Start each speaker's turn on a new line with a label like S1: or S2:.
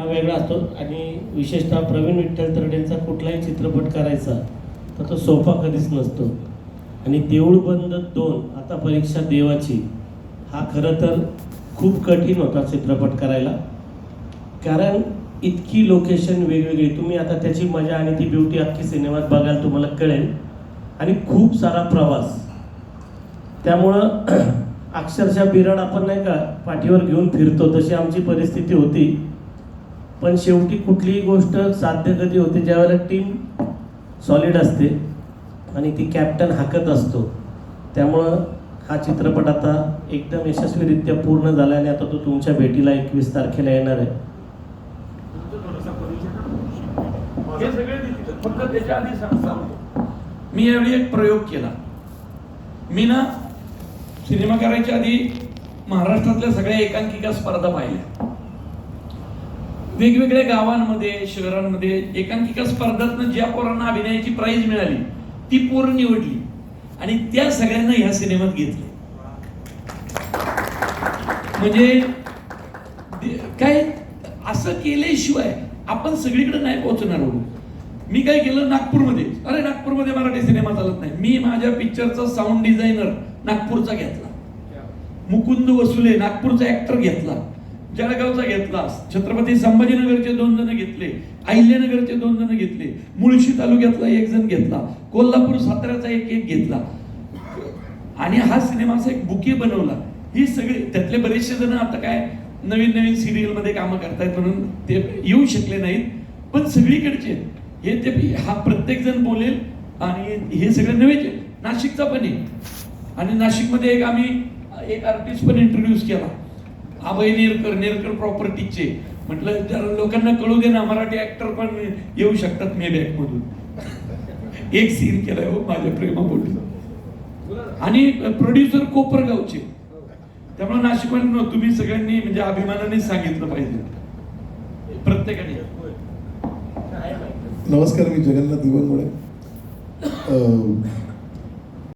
S1: वेगळा असतो आणि विशेषतः प्रवीण विठ्ठल तरडेंचा कुठलाही चित्रपट करायचा तर तो सोपा कधीच नसतो. आणि देऊळ बंद 2 आता परीक्षा देवाची हा खरं तर खूप कठीण होता चित्रपट करायला, कारण इतकी लोकेशन वेगवेगळी. तुम्ही आता त्याची मजा आणि ती ब्युटी अख्खी सिनेमात बघाल तुम्हाला कळेल. आणि खूप सारा प्रवास, त्यामुळं अक्षरशः बिराड आपण नाही का पाठीवर घेऊन फिरतो तशी आमची परिस्थिती होती. पण शेवटी कुठलीही गोष्ट साध्य कधी होते ज्यावेळेला टीम सॉलिड असते आणि ती कॅप्टन हाकत असतो. त्यामुळं हा चित्रपट आता एकदम यशस्वीरित्या पूर्ण झाला आणि आता तो तुमच्या भेटीला 21 तारखेला येणार आहे.
S2: हे सगळे फक्त त्याच्या आधी सांगतो, मी यावेळी एक प्रयोग केला. मी ना सिनेमा करायच्या आधी महाराष्ट्रातल्या सगळ्या एकांकिका स्पर्धा पाहिल्या. वेगवेगळ्या गावांमध्ये शहरांमध्ये एकांकिका स्पर्धातनं ज्या पोरांना अभिनयाची प्राईज मिळाली ती पोरं निवडली आणि त्या सगळ्यांना ह्या सिनेमात घेतले. म्हणजे काय असं केल्याशिवाय आपण सगळीकडे नाही पोहोचणार आहोत. मी काय केलं, नागपूरमध्ये मराठी सिनेमा चालत नाही. मी माझ्या पिक्चरचा साऊंड डिझायनर नागपूरचा घेतला, मुकुंद वसुले नागपूरचा ऍक्टर घेतला, जळगावचा घेतला, छत्रपती संभाजीनगरचे 2 जण घेतले, अहिल्यानगरचे 2 जण घेतले, मुळशी तालुक्यातला 1 जण घेतला, कोल्हापूर साताऱ्याचा एक घेतला आणि हा सिनेमाचा एक बुके बनवला. ही सगळी त्यातले बरेचसे जण आता काय नवीन सिरियल मध्ये कामं करतायत म्हणून ते येऊ शकले नाहीत, पण सगळीकडचे हे ते हा प्रत्येक जण बोलेल आणि हे सगळे नवेच. नाशिकचा पण आहे आणि नाशिकमध्ये आम्ही एक आर्टिस्ट पण इंट्रोड्यूस केला, अभय नेरकर प्रॉपर्टीचे. म्हटलं जरा लोकांना कळू दे ना, मराठी ऍक्टर पण येऊ शकतात मे बॅक मधून. एक सीन केलाय हो माझ्या प्रेमापोटी. आणि प्रोड्युसर कोपरगावचे. त्यामुळे नाशिकवाल्यांनो तुम्ही सगळ्यांनी म्हणजे अभिमानाने सांगितलं पाहिजे प्रत्येकाने.
S3: नमस्कार, मी जगन्नाथ दिवनमुळे.